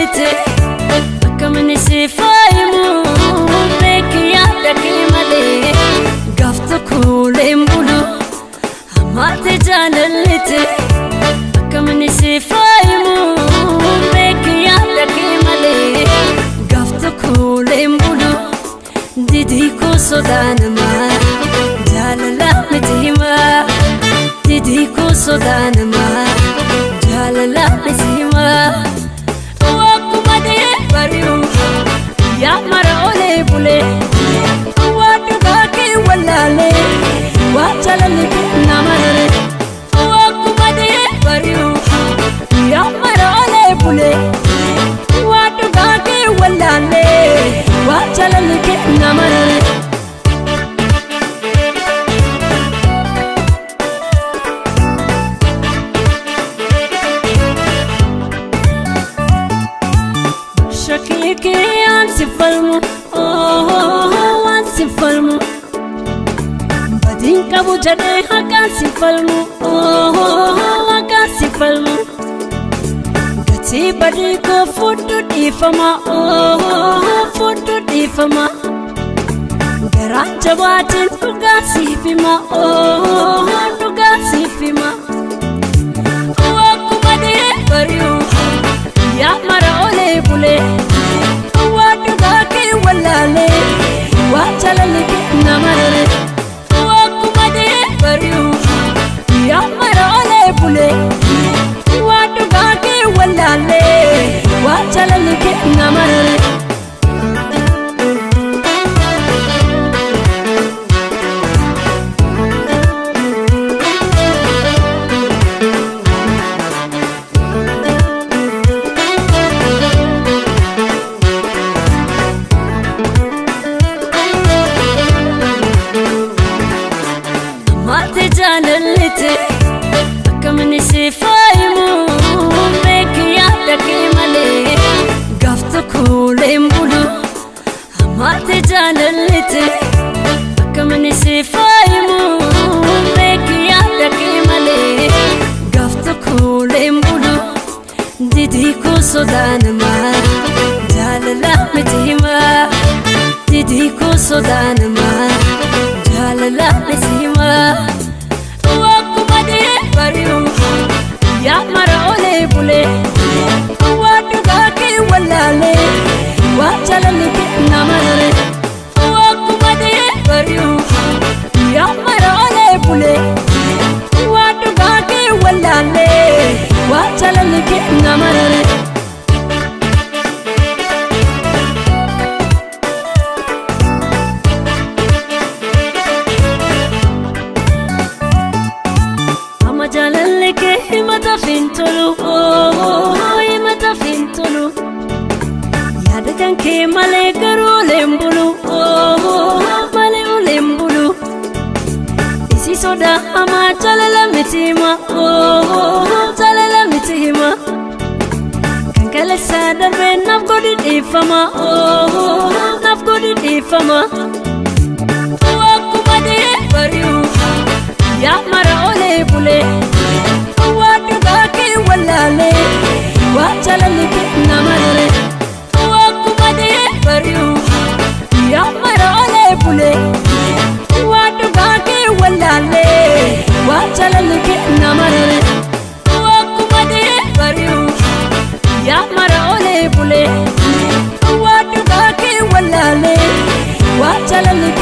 jaalallite akkamni si faayimu beekiyyaadhaqee malee gaaf tokko leen bulu ammaate jaalallite akkamni si faayimu beekiyyaadhaqee malee gaaf tokko leen bulu didii koo sodaanama jaalala miti hima didii koo sodaanama jaalala miti hima wakkuma dee bari'u yaa mara olee bulee waa dhugaa kee wallaalee waa jaalalli nama rare wakkuma dee bari'u yaa mara olee bulee waa dhugaa kee wallaalee waa jaalalli nama rare ansi falmu ansi falmu badin kabu jade hakansi falmu hakansi falmu gati badi ko fudu difama fudu difama garacha batin tugasi fima tugasi fima wakuma de bariu ya mara ole bule wallale waa jaalalli nama rare wakkuma dee bari'u yaa mara olee bulee waa dhugaa kee wallale waa jaalalli nama rare jaalallite akkamni si faayimu beekiyyaadhaqee malee gaaf tokko leen bulu ammaate jaalallite akkamni si faayimu beekiyyaadhaqee malee gaaf tokko leen bulu didii koo sodaanama jaalala miti hima didii koo sodaanama jaalala miti hima bari'u yaa mara olee bulee waa dhugaa kee wallaalee waa jaalalli nama rare wakkuma dee bari'u yaa mara olee bulee waa dhugaa kee wallaalee waa jaalalli nama rare jaalalli kee himata fintolu himata fintolu yaada kan kee malee garuu leen bulu malee leen bulu isi sodaa hamaa jaalala miti hima jaalala miti hima kan kaleessaa darbee naaf godhi dhiifama naaf godhi dhiifama wakkuma dee bari'u yaa mara olee bulee waa dhugaa kee wallaalee waa jaalalli nama rare wakkuma dee bari'u yaa mara olee bulee waa dhugaa kee wallaalee waa jaalalli nama rare wakkuma dee bari'u yaa mara olee bulee waa dhugaa kee wallaalee waa jaalalli